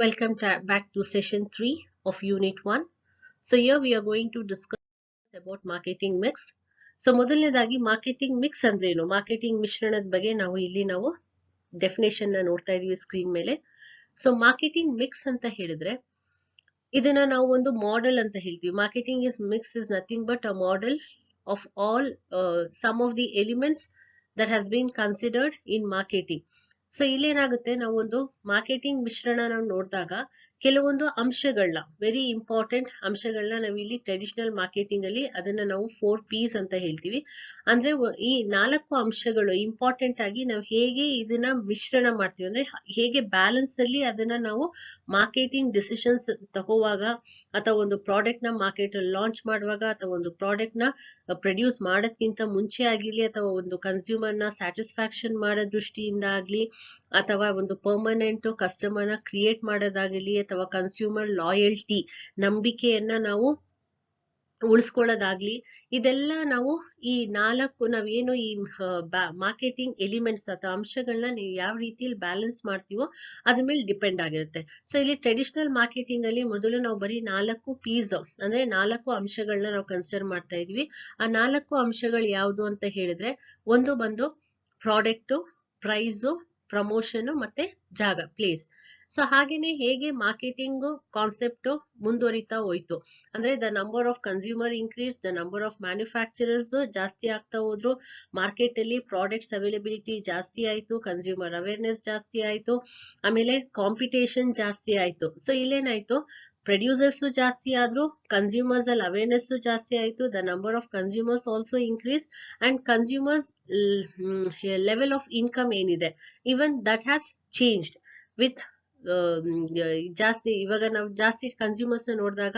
Welcome back to session 3 of unit 1. So here we are going to discuss about marketing mix. So ಮೊದಲನೇದಾಗಿ marketing mix ಅಂದ್ರೇನು, marketing ಮಿಶ್ರಣದ ಬಗ್ಗೆ ನಾವು definition ನ ನೋಡ್ತಾ ಇದೀವಿ ಸ್ಕ್ರೀನ್ ಮೇಲೆ. ಸೊ ಮಾರ್ಕೆಟಿಂಗ್ ಮಿಕ್ಸ್ ಅಂತ ಹೇಳಿದ್ರೆ ಇದನ್ನ ನಾವು ಒಂದು ಮಾಡೆಲ್ ಅಂತ ಹೇಳ್ತೀವಿ. Marketing mix is nothing but a model of all some of the elements that has been considered in marketing. So ಇಲ್ಲೇನಾಗುತ್ತೆ, ನಾವು ಒಂದು ಮಾರ್ಕೆಟಿಂಗ್ ಮಿಶ್ರಣ ನಾವು ನೋಡಿದಾಗ ಕೆಲವೊಂದು ಅಂಶಗಳನ್ನ, ವೆರಿ ಇಂಪಾರ್ಟೆಂಟ್ ಅಂಶಗಳನ್ನ ನಾವು ಇಲ್ಲಿ ಟ್ರೆಡಿಷನಲ್ ಮಾರ್ಕೆಟಿಂಗ್ ಅಲ್ಲಿ ಅದನ್ನ ನಾವು 4 P's ಅಂತ ಹೇಳ್ತೀವಿ. ಅಂದ್ರೆ ಈ 4 ಅಂಶಗಳು ಇಂಪಾರ್ಟೆಂಟ್ ಆಗಿ ನಾವು ಹೇಗೆ ಇದನ್ನ ಮಿಶ್ರಣ ಮಾಡ್ತೀವಿ, ಅಂದ್ರೆ ಹೇಗೆ ಬ್ಯಾಲೆನ್ಸ್ ಅಲ್ಲಿ ಅದನ್ನ ನಾವು ಮಾರ್ಕೆಟಿಂಗ್ ಡಿಸಿಷನ್ಸ್ ತಗೋವಾಗ, ಅಥವಾ ಒಂದು ಪ್ರಾಡಕ್ಟ್ ನ ಮಾರ್ಕೆಟ್ ಅಲ್ಲಿ ಲಾಂಚ್ ಮಾಡುವಾಗ, ಅಥವಾ ಒಂದು ಪ್ರಾಡಕ್ಟ್ ನ ಪ್ರೊಡ್ಯೂಸ್ ಮಾಡೋದ್ಕಿಂತ ಮುಂಚೆ ಆಗಿರ್ಲಿ, ಅಥವಾ ಒಂದು ಕನ್ಸ್ಯೂಮರ್ ನ ಸ್ಯಾಟಿಸ್ಫ್ಯಾಕ್ಷನ್ ಮಾಡೋ ದೃಷ್ಟಿಯಿಂದ ಆಗ್ಲಿ, ಅಥವಾ ಒಂದು ಪರ್ಮನೆಂಟ್ ಕಸ್ಟಮರ್ ನ ಕ್ರಿಯೇಟ್ ಮಾಡೋದಾಗಲಿ, ಅಥವಾ ಕನ್ಸ್ಯೂಮರ್ ಲಾಯಲ್ಟಿ ನಂಬಿಕೆಯನ್ನ ನಾವು ಉಳಿಸ್ಕೊಳ್ಳೋದಾಗ್ಲಿ, ಇದೆಲ್ಲ ನಾವು ಈ 4 ನಾವೇನು ಈ ಮಾರ್ಕೆಟಿಂಗ್ ಎಲಿಮೆಂಟ್ಸ್ ಅಥವಾ ಅಂಶಗಳನ್ನ ನೀವು ಯಾವ ರೀತಿಯಲ್ಲಿ ಬ್ಯಾಲೆನ್ಸ್ ಮಾಡ್ತೀವೋ ಅದ್ರ ಮೇಲೆ ಡಿಪೆಂಡ್ ಆಗಿರುತ್ತೆ. ಸೊ ಇಲ್ಲಿ ಟ್ರೆಡಿಷನಲ್ ಮಾರ್ಕೆಟಿಂಗ್ ಅಲ್ಲಿ ಮೊದಲು ನಾವು ಬರೀ 4 P's ಅಂದ್ರೆ 4 ಅಂಶಗಳನ್ನ ನಾವು ಕನ್ಸಿಡರ್ ಮಾಡ್ತಾ ಇದೀವಿ. ಆ 4 ಅಂಶಗಳು ಯಾವುದು ಅಂತ ಹೇಳಿದ್ರೆ, ಒಂದು ಬಂದು ಪ್ರಾಡಕ್ಟ್, ಪ್ರೈಸ್, ಪ್ರಮೋಷನ್ ಮತ್ತೆ ಜಾಗ, ಪ್ಲೇಸ್. ಸೊ ಹಾಗೇನೆ ಹೇಗೆ ಮಾರ್ಕೆಟಿಂಗ್ ಕಾನ್ಸೆಪ್ಟ್ ಮುಂದುವರಿತಾ ಹೋಯ್ತು ಅಂದ್ರೆ, the number of consumer increase, the number of manufacturers ಜಾಸ್ತಿ ಆಗ್ತಾ ಹೋದ್ರು, ಮಾರ್ಕೆಟ್ ಅಲ್ಲಿ ಪ್ರಾಡಕ್ಟ್ಸ್ ಅವೈಲಬಿಲಿಟಿ ಜಾಸ್ತಿ ಆಯ್ತು, ಕನ್ಸ್ಯೂಮರ್ ಅವೇರ್ನೆಸ್ ಜಾಸ್ತಿ ಆಯ್ತು, ಆಮೇಲೆ ಕಾಂಪಿಟೇಷನ್ ಜಾಸ್ತಿ ಆಯ್ತು. ಸೊ ಇಲ್ಲೇನಾಯ್ತು, ಪ್ರೊಡ್ಯೂಸರ್ಸ್ ಜಾಸ್ತಿ ಆದ್ರು, ಕನ್ಸ್ಯೂಮರ್ಸ್ ಅಲ್ಲಿ ಅವೇರ್ನೆಸ್ ಜಾಸ್ತಿ ಆಯ್ತು, the number of consumers also increase, and consumers level of income ಏನಿದೆ even that has changed with ಜಾಸ್ತಿ. ಇವಾಗ ನಾವು ಜಾಸ್ತಿ ಕನ್ಸ್ಯೂಮರ್ಸ್ ನೋಡಿದಾಗ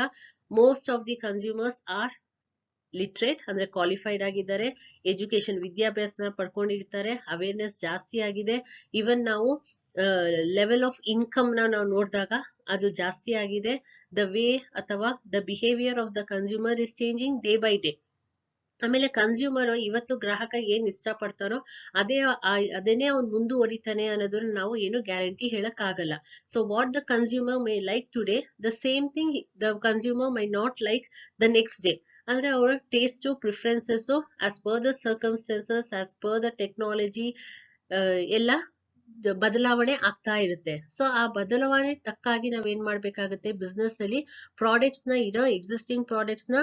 most of the consumers are literate, ಅಂದ್ರೆ ಕ್ವಾಲಿಫೈಡ್ ಆಗಿದ್ದಾರೆ, ಎಜುಕೇಶನ್ ವಿದ್ಯಾಭ್ಯಾಸ ಪಡ್ಕೊಂಡಿರ್ತಾರೆ, ಅವೇರ್ನೆಸ್ ಜಾಸ್ತಿ ಆಗಿದೆ. ಇವನ್ ನಾವು ಲೆವೆಲ್ ಆಫ್ ಇನ್ಕಮ್ ನಾವು ನೋಡಿದಾಗ ಅದು ಜಾಸ್ತಿ ಆಗಿದೆ. ದ ವೇ ಅಥವಾ the behaviour of the consumer is changing day by day. ಆಮೇಲೆ ಕನ್ಸ್ಯೂಮರ್ ಇವತ್ತು ಗ್ರಾಹಕ ಏನ್ ಇಷ್ಟಪಡ್ತಾನೋ ಅದನ್ನೇ ಅವ್ನು ಮುಂದುವರಿತಾನೆ ಅನ್ನೋದನ್ನ ನಾವು ಏನು ಗ್ಯಾರಂಟಿ ಹೇಳಕ್ ಆಗಲ್ಲ. So what the consumer May like today, the same thing the consumer my not like the next day. ಅಂದ್ರೆ ಅವರ taste, preferences as per the circumstances, as per the technology ಎಲ್ಲ ಬದಲಾವಣೆ ಆಗ್ತಾ ಇರುತ್ತೆ. ಸೊ ಆ ಬದಲಾವಣೆ ತಕ್ಕಾಗಿ ನಾವೇನ್ ಮಾಡ್ಬೇಕಾಗತ್ತೆ, ಬಿಸ್ನೆಸ್ ಅಲ್ಲಿ ಪ್ರಾಡಕ್ಟ್ಸ್ ನ, ಇರೋ ಎಕ್ಸಿಸ್ಟಿಂಗ್ ಪ್ರಾಡಕ್ಟ್ಸ್ ನ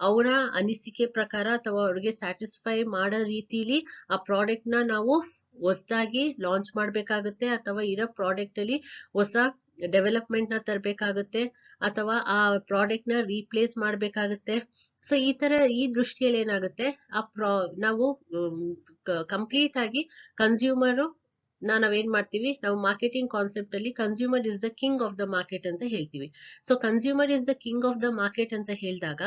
ಅವರ ಅನಿಸಿಕೆ ಪ್ರಕಾರ ಅಥವಾ ಅವ್ರಿಗೆ ಸ್ಯಾಟಿಸ್ಫೈ ಮಾಡೋ ರೀತಿಲಿ ಆ ಪ್ರಾಡಕ್ಟ್ ನ ನಾವು ಹೊಸದಾಗಿ ಲಾಂಚ್ ಮಾಡ್ಬೇಕಾಗುತ್ತೆ, ಅಥವಾ ಇರೋ ಪ್ರಾಡಕ್ಟ್ ಅಲ್ಲಿ ಹೊಸ ಡೆವಲಪ್ಮೆಂಟ್ ನ ತರಬೇಕಾಗುತ್ತೆ, ಅಥವಾ ಆ ಪ್ರಾಡಕ್ಟ್ ನ ರೀಪ್ಲೇಸ್ ಮಾಡ್ಬೇಕಾಗುತ್ತೆ. ಸೊ ಈ ದೃಷ್ಟಿಯಲ್ಲಿ ಏನಾಗುತ್ತೆ, ನಾವು ಕಂಪ್ಲೀಟ್ ಆಗಿ ಕನ್ಸ್ಯೂಮರ್ ನಾವೇನ್ ಮಾಡ್ತೀವಿ, ನಾವು ಮಾರ್ಕೆಟಿಂಗ್ ಕಾನ್ಸೆಪ್ಟ್ ಅಲ್ಲಿ consumer is the king of the market ಅಂತ ಹೇಳ್ತೀವಿ. So consumer is the king of the market ಅಂತ ಹೇಳಿದಾಗ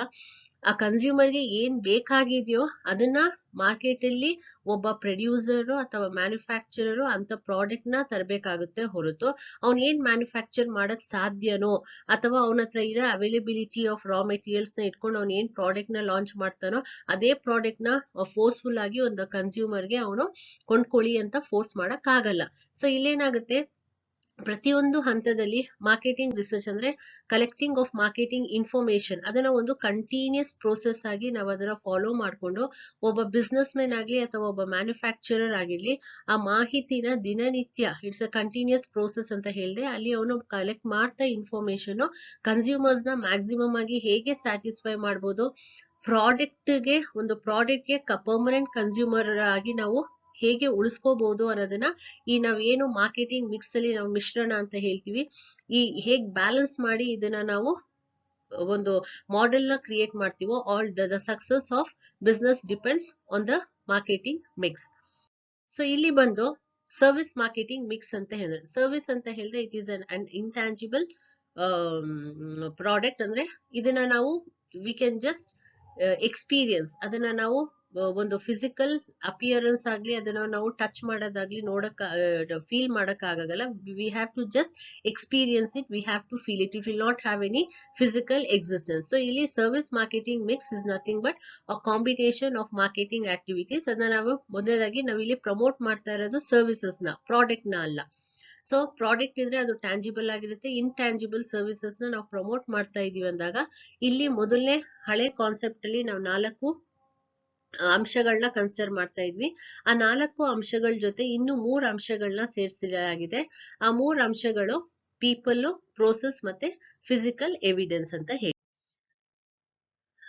ಆ ಕನ್ಸ್ಯೂಮರ್ಗೆ ಏನ್ ಬೇಕಾಗಿದೆಯೋ ಅದನ್ನ ಮಾರ್ಕೆಟ್ ಅಲ್ಲಿ ಒಬ್ಬ ಪ್ರೊಡ್ಯೂಸರ್ ಅಥವಾ ಮ್ಯಾನುಫ್ಯಾಕ್ಚರರ್ ಅಂತ ಪ್ರಾಡಕ್ಟ್ ನ ತರಬೇಕಾಗುತ್ತೆ ಹೊರತು ಅವ್ನ್ ಏನ್ ಮ್ಯಾನುಫ್ಯಾಕ್ಚರ್ ಮಾಡಕ್ ಸಾಧ್ಯನೋ, ಅಥವಾ ಅವನ ಹತ್ರ ಇರೋ ಅವೈಲಬಿಲಿಟಿ ಆಫ್ ರಾ ಮೆಟೀರಿಯಲ್ಸ್ ನ ಇಟ್ಕೊಂಡು ಅವ್ನ್ ಏನ್ ಪ್ರಾಡಕ್ಟ್ ನ ಲಾಂಚ್ ಮಾಡ್ತಾನೋ ಅದೇ ಪ್ರಾಡಕ್ಟ್ ನ ಫೋರ್ಸ್ಫುಲ್ ಆಗಿ ಒಂದು ಕನ್ಸ್ಯೂಮರ್ಗೆ ಅವನು ಕೊಂಡ್ಕೊಳ್ಳಿ ಅಂತ ಫೋರ್ಸ್ ಮಾಡಕ್ ಆಗಲ್ಲ. ಸೊ ಇಲ್ಲೇನಾಗುತ್ತೆ, ಪ್ರತಿಯೊಂದು ಹಂತದಲ್ಲಿ ಮಾರ್ಕೆಟಿಂಗ್ ರಿಸರ್ಚ್ ಅಂದ್ರೆ ಕಲೆಕ್ಟಿಂಗ್ ಆಫ್ ಮಾರ್ಕೆಟಿಂಗ್ ಇನ್ಫಾರ್ಮೇಶನ್, ಅದನ್ನ ಒಂದು ಕಂಟಿನ್ಯೂಸ್ ಪ್ರೋಸೆಸ್ ಆಗಿ ನಾವು ಅದನ್ನ ಫಾಲೋ ಮಾಡ್ಕೊಂಡು ಒಬ್ಬ ಬಿಸ್ನೆಸ್ ಮೆನ್ ಆಗ್ಲಿ ಅಥವಾ ಒಬ್ಬ ಮ್ಯಾನುಫ್ಯಾಕ್ಚರರ್ ಆಗಿರ್ಲಿ ಆ ಮಾಹಿತಿನ ದಿನನಿತ್ಯ, ಇಟ್ಸ್ ಅ ಕಂಟಿನ್ಯೂಸ್ ಪ್ರೋಸೆಸ್ ಅಂತ ಹೇಳಿದೆ, ಅಲ್ಲಿ ಅವನು ಕಲೆಕ್ಟ್ ಮಾಡ್ತಾ ಇನ್ಫಾರ್ಮೇಶನ್ ಕನ್ಸ್ಯೂಮರ್ಸ್ ನ ಮ್ಯಾಕ್ಸಿಮಮ್ ಆಗಿ ಹೇಗೆ ಸ್ಯಾಟಿಸ್ಫೈ ಮಾಡ್ಬೋದು, ಒಂದು ಪ್ರಾಡಕ್ಟ್ಗೆ ಪರ್ಮನೆಂಟ್ ಕನ್ಸ್ಯೂಮರ್ ಆಗಿ ನಾವು ಹೇಗೆ ಉಳಿಸ್ಕೋಬಹುದು ಅನ್ನೋದನ್ನ ಈ ನಾವೇನು ಮಾರ್ಕೆಟಿಂಗ್ ಮಿಕ್ಸ್ ಅಲ್ಲಿ ನಾವು ಮಿಶ್ರಣ ಅಂತ ಹೇಳ್ತೀವಿ, ಈ ಹೇಗ್ ಬ್ಯಾಲೆನ್ಸ್ ಮಾಡಿ ಇದನ್ನ ನಾವು ಒಂದು ಮಾಡೆಲ್ ನ ಕ್ರಿಯೇಟ್ ಮಾಡ್ತೀವೋ, all the success of business depends on the marketing mix. So ಇಲ್ಲಿ ಬಂದು ಸರ್ವಿಸ್ ಮಾರ್ಕೆಟಿಂಗ್ ಮಿಕ್ಸ್ ಅಂತ ಹೇಳಿದ್ರೆ, ಸರ್ವಿಸ್ ಅಂತ ಹೇಳಿದ್ರೆ it is an intangible product. ಅಂದ್ರೆ ಇದನ್ನ ನಾವು ವಿ ಕ್ಯಾನ್ ಜಸ್ಟ್ ಎಕ್ಸ್ಪೀರಿಯನ್ಸ್, ಅದನ್ನ ನಾವು ಒಂದು ಫಿಸಿಕಲ್ ಅಪಿಯರೆನ್ಸ್ ಆಗ್ಲಿ, ಅದನ್ನ ನಾವು ಟಚ್ ಮಾಡೋದಾಗ್ಲಿ, ನೋಡಕ್ ಫೀಲ್ ಮಾಡಕ್ ಆಗಲ್ಲ. We have to just experience it, we have to feel it, it will not have any physical existence. So ಇಲ್ಲಿ service marketing mix is nothing but a combination of marketing activities. ಅದನ್ನ ನಾವು ಮೊದಲನೇದಾಗಿ ನಾವಿಲ್ಲಿ promote ಮಾಡ್ತಾ ಇರೋದು services ನ, product ನ ಅಲ್ಲ. ಸೊ ಪ್ರಾಡಕ್ಟ್ ಇದ್ರೆ ಅದು ಟ್ಯಾಂಜಿಬಲ್ ಆಗಿರುತ್ತೆ. ಇಂಟ್ಯಾಂಜಿಬಲ್ ಸರ್ವಿಸಸ್ ನ ನಾವು ಪ್ರಮೋಟ್ ಮಾಡ್ತಾ ಇದೀವಿ ಅಂದಾಗ ಇಲ್ಲಿ ಮೊದಲನೇ ಹಳೆ ಕಾನ್ಸೆಪ್ಟ್ ಅಲ್ಲಿ ನಾವು 4 ಅಂಶಗಳನ್ನ ಕನ್ಸಿಡರ್ ಮಾಡ್ತಾ ಇದ್ವಿ. ಆ 4 ಅಂಶಗಳ ಜೊತೆ ಇನ್ನು 3 ಅಂಶಗಳನ್ನ ಸೇರಿಸಲಾಗಿದೆ. ಆ 3 ಅಂಶಗಳು ಪೀಪಲ್, ಪ್ರೋಸೆಸ್ ಮತ್ತೆ ಫಿಸಿಕಲ್ ಎವಿಡೆನ್ಸ್ ಅಂತ ಹೇಳಿ.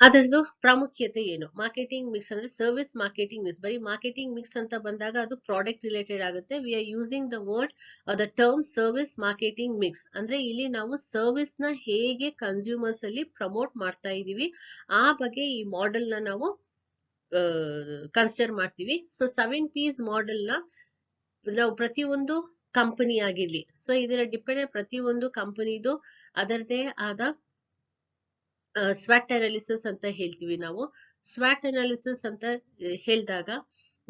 ಅದರದ್ದು ಪ್ರಾಮುಖ್ಯತೆ ಏನು? ಮಾರ್ಕೆಟಿಂಗ್ ಮಿಕ್ಸ್ ಅಂದ್ರೆ ಸರ್ವಿಸ್ ಮಾರ್ಕೆಟಿಂಗ್ ಮಿಕ್ಸ್. ಬರೀ ಮಾರ್ಕೆಟಿಂಗ್ ಮಿಕ್ಸ್ ಅಂತ ಬಂದಾಗ ಅದು ಪ್ರಾಡಕ್ಟ್ ರಿಲೇಟೆಡ್ ಆಗುತ್ತೆ. We are using the word the term service marketing mix. ಅಂದ್ರೆ ಇಲ್ಲಿ ನಾವು ಸರ್ವಿಸ್ ನ ಹೇಗೆ ಕನ್ಸ್ಯೂಮರ್ಸ್ ಅಲ್ಲಿ ಪ್ರಮೋಟ್ ಮಾಡ್ತಾ ಇದೀವಿ ಆ ಬಗ್ಗೆ ಈ ಮಾಡೆಲ್ ನ ನಾವು ಕನ್ಸಿಡರ್ ಮಾಡ್ತೀವಿ. ಸೊ 7Ps ಮಾಡೆಲ್ ನ ನಾವು ಪ್ರತಿಯೊಂದು ಕಂಪನಿ ಆಗಿರ್ಲಿ, ಸೊ ಇದರ ಡಿಪೆಂಡೆಂಟ್ ಪ್ರತಿಯೊಂದು ಕಂಪನಿದು ಅದರದೇ ಆದ ಸ್ವಾಟ್ ಅನಾಲಿಸಿಸ್ ಅಂತ ಹೇಳ್ತೀವಿ ನಾವು. ಸ್ವಾಟ್ ಅನಾಲಿಸಿಸ್ ಅಂತ ಹೇಳಿದಾಗ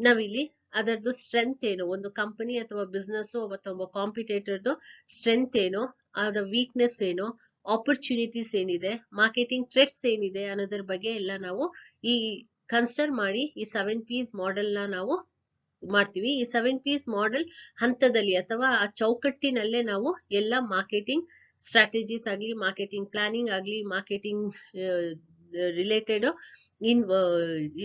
ನಾವಿಲ್ಲಿ ಅದರದ್ದು ಸ್ಟ್ರೆಂತ್ ಏನು, ಒಂದು ಕಂಪನಿ ಅಥವಾ ಬಿಸ್ನೆಸ್ ಅಥವಾ ಕಾಂಪಿಟೇಟರ್ದು ಸ್ಟ್ರೆಂತ್ ಏನು, ಅದರ ವೀಕ್ನೆಸ್ ಏನು, ಆಪರ್ಚುನಿಟೀಸ್ ಏನಿದೆ, ಮಾರ್ಕೆಟಿಂಗ್ ಥ್ರೆಟ್ಸ್ ಏನಿದೆ ಅನ್ನೋದ್ರ ಬಗ್ಗೆ ಎಲ್ಲ ನಾವು ಈ ಕನ್ಸಿಡರ್ ಮಾಡಿ ಈ 7Ps ಮಾಡೆಲ್ ನ ನಾವು ಮಾಡ್ತೀವಿ. ಈ 7Ps ಮಾಡೆಲ್ ಹಂತದಲ್ಲಿ ಅಥವಾ ಆ ಚೌಕಟ್ಟಿನಲ್ಲೇ ನಾವು ಎಲ್ಲ ಮಾರ್ಕೆಟಿಂಗ್ ಸ್ಟ್ರಾಟಜೀಸ್ ಆಗ್ಲಿ, ಮಾರ್ಕೆಟಿಂಗ್ ಪ್ಲಾನಿಂಗ್ ಆಗ್ಲಿ, ಮಾರ್ಕೆಟಿಂಗ್ ರಿಲೇಟೆಡ್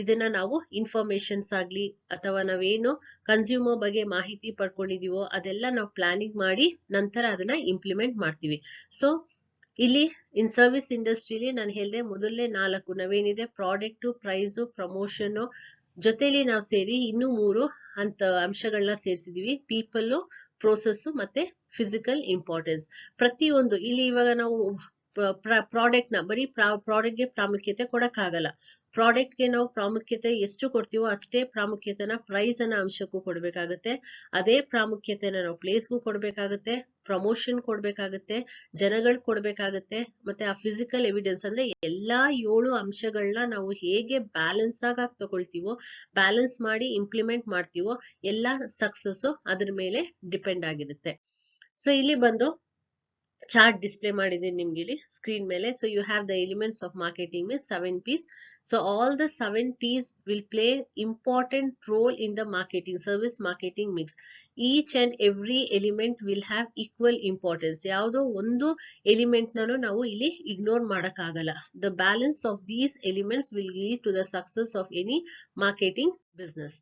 ಇದನ್ನ ನಾವು ಇನ್ಫಾರ್ಮೇಶನ್ಸ್ ಆಗ್ಲಿ ಅಥವಾ ನಾವೇನು ಕನ್ಸ್ಯೂಮರ್ ಬಗ್ಗೆ ಮಾಹಿತಿ ಪಡ್ಕೊಂಡಿದೀವೋ ಅದೆಲ್ಲ ನಾವು ಪ್ಲಾನಿಂಗ್ ಮಾಡಿ ನಂತರ ಅದನ್ನ ಇಂಪ್ಲಿಮೆಂಟ್ ಮಾಡ್ತೀವಿ. ಸೊ ಇಲ್ಲಿ ಇನ್ ಸರ್ವಿಸ್ ಇಂಡಸ್ಟ್ರಿಲಿ ನಾನು ಹೇಳಿದೆ ಮೊದಲನೇ 4 ನಾವೇನಿದೆ ಪ್ರಾಡಕ್ಟ್, ಪ್ರೈಸ್, ಪ್ರಮೋಷನ್ ಜೊತೆಲಿ ನಾವು ಸೇರಿ ಇನ್ನೂ 3 ಅಂಶಗಳನ್ನ ಸೇರಿಸಿದೀವಿ. ಪೀಪಲ್, ಪ್ರೋಸೆಸ್ ಮತ್ತೆ ಫಿಸಿಕಲ್ ಇಂಪಾರ್ಟೆನ್ಸ್. ಪ್ರತಿಯೊಂದು ಇಲ್ಲಿ ಇವಾಗ ನಾವು ಪ್ರಾಡಕ್ಟ್ ನ ಬರೀ ಪ್ರಾಡಕ್ಟ್ ಗೆ ಪ್ರಾಮುಖ್ಯತೆ ಕೊಡಕ್ಕಾಗಲ್ಲ. ಪ್ರಾಡಕ್ಟ್ ಗೆ ನಾವು ಪ್ರಾಮುಖ್ಯತೆ ಎಷ್ಟು ಕೊಡ್ತೀವೋ ಅಷ್ಟೇ ಪ್ರಾಮುಖ್ಯತೆನ ಪ್ರೈಸ್ ಅನ್ನ ಅಂಶಕ್ಕೂ ಕೊಡ್ಬೇಕಾಗತ್ತೆ. ಅದೇ ಪ್ರಾಮುಖ್ಯತೆನ ನಾವು ಪ್ಲೇಸ್ಗೂ ಕೊಡ್ಬೇಕಾಗತ್ತೆ, ಪ್ರಮೋಷನ್ ಕೊಡ್ಬೇಕಾಗತ್ತೆ, ಜನಗಳು ಕೊಡ್ಬೇಕಾಗತ್ತೆ, ಮತ್ತೆ ಆ ಫಿಸಿಕಲ್ ಎವಿಡೆನ್ಸ್ ಅಂದ್ರೆ ಎಲ್ಲಾ 7 ಅಂಶಗಳನ್ನ ನಾವು ಹೇಗೆ ಬ್ಯಾಲೆನ್ಸ್ ಆಗಿ ತಗೊಳ್ತೀವೋ, ಬ್ಯಾಲೆನ್ಸ್ ಮಾಡಿ ಇಂಪ್ಲಿಮೆಂಟ್ ಮಾಡ್ತೀವೋ ಎಲ್ಲಾ ಸಕ್ಸಸ್ ಅದ್ರ ಮೇಲೆ ಡಿಪೆಂಡ್ ಆಗಿರುತ್ತೆ. ಸೊ ಇಲ್ಲಿ ಬಂದು ಚಾರ್ಟ್ ಡಿಸ್ಪ್ಲೇ ಮಾಡಿದ್ದೀನಿ ನಿಮ್ಗೆ ಇಲ್ಲಿ ಸ್ಕ್ರೀನ್ ಮೇಲೆ. So you have the elements of marketing mix 7Ps. So all the 7Ps will play important role in the marketing, service marketing mix. Each and every element will have equal importance. ಯಾವುದೋ ಒಂದು element ನಾವು ಇಲ್ಲಿ ignore ಮಾಡಕ್ಕಾಗಲ್ಲ. The balance of these elements will lead to the success of any marketing business.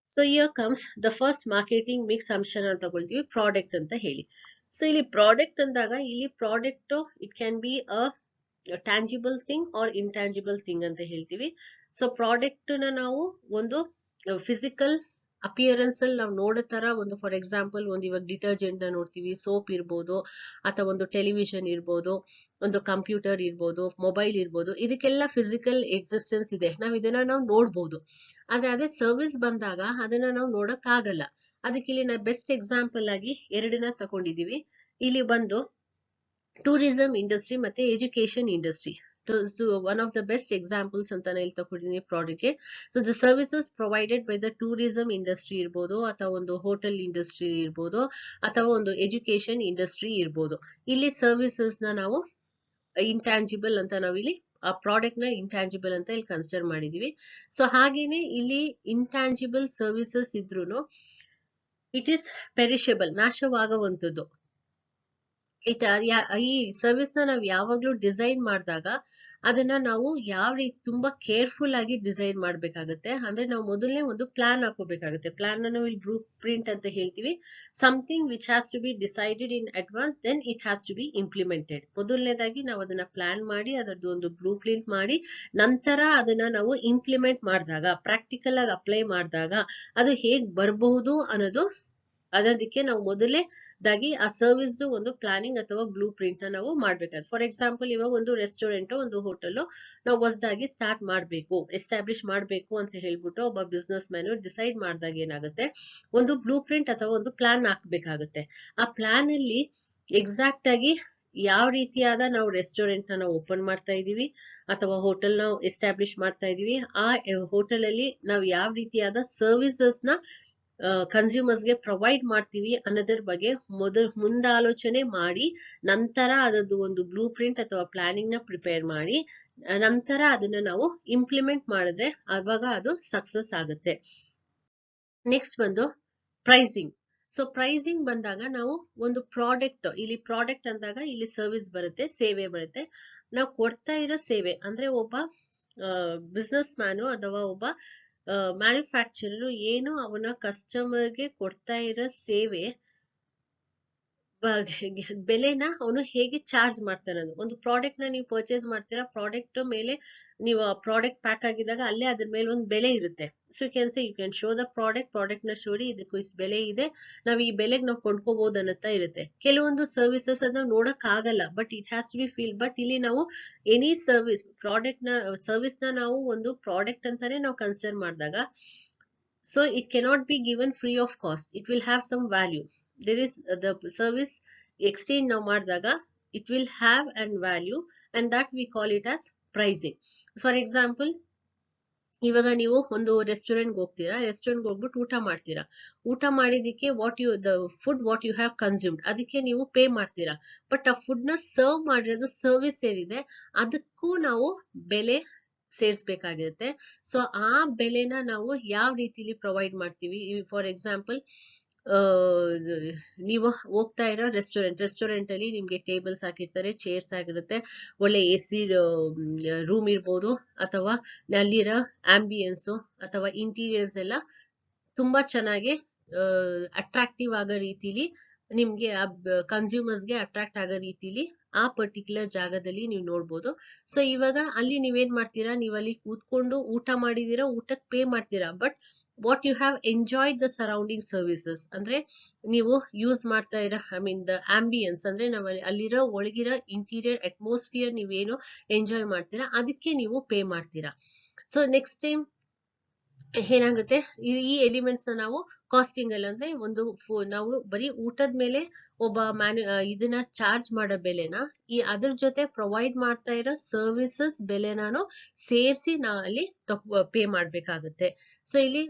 So here comes the first marketing mix ಅಂಶನ ತಗೊಳ್ತೀವಿ, product ಅಂತ ಹೇಳಿ. So ಇಲ್ಲಿ ಪ್ರಾಡಕ್ಟ್ ಅಂದಾಗ ಇಲ್ಲಿ product it can be a tangible thing R intangible thing ಅಂತ ಹೇಳ್ತೀವಿ. So product ನ ನಾವು ಒಂದು ಫಿಸಿಕಲ್ ಅಪಿಯರೆನ್ಸ್ ಅಲ್ಲಿ ನಾವು ನೋಡೋ ತರ ಒಂದು ಫಾರ್ ಎಕ್ಸಾಂಪಲ್ ಒಂದು ಇವಾಗ ಡಿಟರ್ಜೆಂಟ್ ನ ನೋಡ್ತೀವಿ, ಸೋಪ್ ಇರ್ಬೋದು ಅಥವಾ ಒಂದು ಟೆಲಿವಿಷನ್ ಇರ್ಬೋದು, ಒಂದು ಕಂಪ್ಯೂಟರ್ ಇರ್ಬೋದು, ಮೊಬೈಲ್ ಇರ್ಬೋದು, ಇದಕ್ಕೆಲ್ಲ ಫಿಸಿಕಲ್ ಎಕ್ಸಿಸ್ಟೆನ್ಸ್ ಇದೆ, ನಾವ್ ಇದನ್ನ ನಾವು ನೋಡ್ಬೋದು. ಆದ್ರೆ ಅದೇ ಸರ್ವಿಸ್ ಬಂದಾಗ ಅದನ್ನ ನಾವು ನೋಡಕ್ ಆಗಲ್ಲ. ಅದಕ್ಕೆ ಇಲ್ಲಿ ನಾವು ಬೆಸ್ಟ್ ಎಕ್ಸಾಂಪಲ್ ಆಗಿ 2ನ ತಗೊಂಡಿದೀವಿ. ಇಲ್ಲಿ ಬಂದು ಟೂರಿಸಂ ಇಂಡಸ್ಟ್ರಿ ಮತ್ತೆ education industry. One of the best examples ಅಂತ ಇಲ್ಲಿ ತಗೊಂಡಿದ್ದೀನಿ ಪ್ರಾಡಕ್ಟ್ ಗೆ. So the services provided by the tourism industry ಇರ್ಬೋದು ಅಥವಾ ಒಂದು ಹೋಟೆಲ್ ಇಂಡಸ್ಟ್ರಿ ಇರ್ಬೋದು ಅಥವಾ ಒಂದು ಎಜುಕೇಶನ್ ಇಂಡಸ್ಟ್ರಿ ಇರ್ಬೋದು. ಇಲ್ಲಿ ಸರ್ವಿಸಸ್ ನ ನಾವು ಇಂಟ್ಯಾಂಜಿಬಲ್ ಅಂತ ನಾವಿಲ್ಲಿ ಆ ಪ್ರಾಡಕ್ಟ್ ನ ಇಂಟ್ಯಾಂಜಿಬಲ್ ಅಂತ ಇಲ್ಲಿ ಕನ್ಸಿಡರ್ ಮಾಡಿದೀವಿ. ಸೊ ಹಾಗೇನೆ ಇಲ್ಲಿ ಇಂಟ್ಯಾಂಜಿಬಲ್ ಸರ್ವಿಸಸ್ ಇದ್ರೂನು ಇಟ್ ಈಸ್ ಪೆರಿಷಬಲ್, ನಾಶವಾಗುವಂಥದ್ದು. ಈ ಸರ್ವಿಸ್ ನ ನಾವು ಯಾವಾಗ್ಲೂ ಡಿಸೈನ್ ಮಾಡಿದಾಗ ಅದನ್ನ ನಾವು ಯಾವ ರೀತಿ ತುಂಬಾ ಕೇರ್ಫುಲ್ ಆಗಿ ಡಿಸೈನ್ ಮಾಡ್ಬೇಕಾಗತ್ತೆ. ಅಂದ್ರೆ ನಾವು ಮೊದಲನೇ ಒಂದು ಪ್ಲಾನ್ ಹಾಕೋಬೇಕಾಗುತ್ತೆ. ಪ್ಲಾನ್ ನ ನಾವು ಇಲ್ಲಿ ಬ್ಲೂ ಪ್ರಿಂಟ್ ಅಂತ ಹೇಳ್ತೀವಿ. Something which has to be decided in advance, then it has to be implemented. ಮೊದಲನೇದಾಗಿ ನಾವು ಅದನ್ನ ಪ್ಲಾನ್ ಮಾಡಿ ಅದರದ್ದು ಒಂದು ಬ್ಲೂ ಪ್ರಿಂಟ್ ಮಾಡಿ ನಂತರ ಅದನ್ನ ನಾವು ಇಂಪ್ಲಿಮೆಂಟ್ ಮಾಡಿದಾಗ, ಪ್ರಾಕ್ಟಿಕಲ್ ಆಗಿ ಅಪ್ಲೈ ಮಾಡಿದಾಗ ಅದು ಹೇಗ್ ಬರಬಹುದು ಅನ್ನೋದು ಅದಕ್ಕೆ ನಾವು ಮೊದಲೇದಾಗಿ ಆ ಸರ್ವಿಸ್ ಒಂದು ಪ್ಲಾನಿಂಗ್ ಅಥವಾ ಬ್ಲೂ ಪ್ರಿಂಟ್ ನ ನಾವು ಮಾಡ್ಬೇಕಾಗುತ್ತೆ. ಫಾರ್ ಎಕ್ಸಾಂಪಲ್ ಇವಾಗ ಒಂದು ರೆಸ್ಟೋರೆಂಟ್, ಒಂದು ಹೋಟೆಲ್ ನಾವು ಹೊಸದಾಗಿ ಸ್ಟಾರ್ಟ್ ಮಾಡ್ಬೇಕು, ಎಸ್ಟಾಬ್ಲಿಷ್ ಮಾಡ್ಬೇಕು ಅಂತ ಹೇಳ್ಬಿಟ್ಟು ಒಬ್ಬ ಬಿಸ್ನೆಸ್ ಮ್ಯಾನ್ ಡಿಸೈಡ್ ಮಾಡಿದಾಗ ಏನಾಗುತ್ತೆ, ಒಂದು ಬ್ಲೂ ಪ್ರಿಂಟ್ ಅಥವಾ ಒಂದು ಪ್ಲಾನ್ ಹಾಕ್ಬೇಕಾಗುತ್ತೆ. ಆ ಪ್ಲಾನ್ ಅಲ್ಲಿ ಎಕ್ಸಾಕ್ಟ್ ಆಗಿ ಯಾವ ರೀತಿಯಾದ ನಾವು ರೆಸ್ಟೋರೆಂಟ್ ನ ನಾವು ಓಪನ್ ಮಾಡ್ತಾ ಇದೀವಿ ಅಥವಾ ಹೋಟೆಲ್ ನ ಎಸ್ಟಾಬ್ಲಿಷ್ ಮಾಡ್ತಾ ಇದೀವಿ, ಆ ಹೋಟೆಲ್ ಅಲ್ಲಿ ನಾವು ಯಾವ ರೀತಿಯಾದ ಸರ್ವಿಸಸ್ ನ ಕನ್ಸ್ಯೂಮರ್ಸ್ ಗೆ ಪ್ರೊವೈಡ್ ಮಾಡ್ತೀವಿ ಅನ್ನೋದ್ರ ಬಗ್ಗೆ ಮುಂದಾಲೋಚನೆ ಮಾಡಿ ನಂತರ ಅದರದ್ದು ಒಂದು ಬ್ಲೂ ಪ್ರಿಂಟ್ ಅಥವಾ ಪ್ಲಾನಿಂಗ್ ನ ಪ್ರಿಪೇರ್ ಮಾಡಿ ನಂತರ ಅದನ್ನ ನಾವು ಇಂಪ್ಲಿಮೆಂಟ್ ಮಾಡಿದ್ರೆ ಅವಾಗ ಅದು ಸಕ್ಸಸ್ ಆಗುತ್ತೆ. ನೆಕ್ಸ್ಟ್ ಬಂದು ಪ್ರೈಸಿಂಗ್. ಸೊ ಪ್ರೈಸಿಂಗ್ ಬಂದಾಗ ನಾವು ಒಂದು ಪ್ರಾಡಕ್ಟ್, ಇಲ್ಲಿ ಪ್ರಾಡಕ್ಟ್ ಅಂದಾಗ ಇಲ್ಲಿ ಸರ್ವಿಸ್ ಬರುತ್ತೆ, ಸೇವೆ ಬರುತ್ತೆ. ನಾವು ಕೊಡ್ತಾ ಇರೋ ಸೇವೆ ಅಂದ್ರೆ ಒಬ್ಬ ಬಿಸ್ನೆಸ್ ಮ್ಯಾನು ಅಥವಾ ಒಬ್ಬ ಮ್ಯಾನುಫ್ಯಾಕ್ಚರರು ಏನು ಅವನ ಕಸ್ಟಮರ್ಗೆ ಕೊಡ್ತಾ ಇರೋ ಸೇವೆ ಬೆಲೆನ ಅವನು ಹೇಗೆ ಚಾರ್ಜ್ ಮಾಡ್ತಾನೆ. ಒಂದು ಪ್ರಾಡಕ್ಟ್ ನ ನೀವು ಪರ್ಚೇಸ್ ಮಾಡ್ತೀರಾ, ಪ್ರಾಡಕ್ಟ್ ಮೇಲೆ ನೀವು ಪ್ರಾಡಕ್ಟ್ ಪ್ಯಾಕ್ ಆಗಿದ್ದಾಗ ಅಲ್ಲೇ ಅದ್ರ ಮೇಲೆ ಒಂದು ಬೆಲೆ ಇರುತ್ತೆ. So you can show the product ನ ಶೋರಿ ಇದಕ್ಕೂ ಇಷ್ಟು ಬೆಲೆ ಇದೆ, ನಾವ್ ಈ ಬೆಲೆಗೆ ನಾವು ಕೊಂಡ್ಕೋಬಹುದು ಅನ್ನತ್ತಾ ಇರುತ್ತೆ. ಕೆಲವೊಂದು ಸರ್ವಿಸಸ್ ಅದನ್ನ ನೋಡಕ್ ಆಗಲ್ಲ, but it has to be feel. But ಇಲ್ಲಿ ನಾವು ಎನಿ ಸರ್ವಿಸ್ ನ ನಾವು ಒಂದು ಪ್ರಾಡಕ್ಟ್ ಅಂತಾನೆ ನಾವು ಕನ್ಸಿಡರ್ ಮಾಡಿದಾಗ, so it cannot be given free of cost. It will have some value. There is the service exchange now ಮಾಡಿದಾಗ it will have an value, and that we call it as pricing. For example, ಇವಾಗ ನೀವು ಒಂದು restaurant ಹೋಗ್ತೀರಾ, restaurant ಹೋಗ್ಬಿಟ್ಟು ಊಟ ಮಾಡ್ತೀರಾ. ಊಟ ಮಾಡಿದಕ್ಕೆ ವಾಟ್ ಯು ಹ್ಯಾವ್ ಕನ್ಸ್ಯೂಮ್ಡ್ ಅದಕ್ಕೆ ನೀವು ಪೇ ಮಾಡ್ತೀರಾ. ಬಟ್ ಆ ಫುಡ್ ನ ಸರ್ವ್ ಮಾಡಿರೋದು ಸರ್ವಿಸ್ ಏನಿದೆ ಅದಕ್ಕೂ ನಾವು ಬೆಲೆ ಸೇರಿಸಬೇಕಾಗಿರುತ್ತೆ. ಸೊ ಆ ಬೆಲೆನ ನಾವು ಯಾವ ರೀತಿಲಿ ಪ್ರೊವೈಡ್ ಮಾಡ್ತೀವಿ. ಫಾರ್ ಎಕ್ಸಾಂಪಲ್, ನೀವು ಹೋಗ್ತಾ ಇರೋ ರೆಸ್ಟೋರೆಂಟ್ ಅಲ್ಲಿ ನಿಮ್ಗೆ ಟೇಬಲ್ಸ್ ಹಾಕಿರ್ತಾರೆ, ಚೇರ್ಸ್ ಆಗಿರುತ್ತೆ, ಒಳ್ಳೆ AC ರೂಮ್ ಇರ್ಬೋದು, ಅಥವಾ ಅಲ್ಲಿರೋ ಆಂಬಿಯನ್ಸ್ ಅಥವಾ ಇಂಟೀರಿಯರ್ಸ್ ಎಲ್ಲ ತುಂಬಾ ಚೆನ್ನಾಗಿ ಅಟ್ರಾಕ್ಟಿವ್ ಆಗೋ ರೀತಿಲಿ, ನಿಮ್ಗೆ ಕನ್ಸ್ಯೂಮರ್ಸ್ಗೆ ಅಟ್ರಾಕ್ಟ್ ಆಗೋ ರೀತಿಲಿ ಆ ಪರ್ಟಿಕ್ಯುಲರ್ ಜಾಗದಲ್ಲಿ ನೀವು ನೋಡ್ಬೋದು. ಸೊ ಇವಾಗ ಅಲ್ಲಿ ನೀವೇನ್ ಮಾಡ್ತೀರಾ, ನೀವು ಅಲ್ಲಿ ಕೂತ್ಕೊಂಡು ಊಟ ಮಾಡಿದೀರಾ, ಊಟಕ್ಕೆ ಪೇ ಮಾಡ್ತೀರಾ. But what you have enjoyed the surrounding services, ಅಂದ್ರೆ ನೀವು ಯೂಸ್ ಮಾಡ್ತಾ ಇರೋ ದ ಆಂಬಿಯನ್ಸ್, ಅಂದ್ರೆ ನಾವು ಅಲ್ಲಿರೋ ಒಳಗಿರೋ ಇಂಟೀರಿಯರ್ ಅಟ್ಮಾಸ್ಫಿಯರ್ ನೀವೇನು ಎಂಜಾಯ್ ಮಾಡ್ತೀರಾ ಅದಕ್ಕೆ ನೀವು ಪೇ ಮಾಡ್ತೀರಾ. ಸೊ ನೆಕ್ಸ್ಟ್ ಟೈಮ್ ಏನಾಗುತ್ತೆ, ಈ ಎಲಿಮೆಂಟ್ಸ್ ನ ನಾವು ಕಾಸ್ಟಿಂಗ್ ಅಲ್ಲಿ, ಅಂದ್ರೆ ನಾವು ಬರೀ ಊಟದ ಮೇಲೆ ಒಬ್ಬ ಇದನ್ನ ಚಾರ್ಜ್ ಮಾಡೋ ಬೆಲೆನ ಅದ್ರ ಜೊತೆ ಪ್ರೊವೈಡ್ ಮಾಡ್ತಾ ಇರೋ ಸರ್ವಿಸಸ್ ಬೆಲೆನಾನು ಸೇರಿಸಿ ನಾವು ಅಲ್ಲಿ ಪೇ ಮಾಡ್ಬೇಕಾಗುತ್ತೆ. ಸೊ ಇಲ್ಲಿ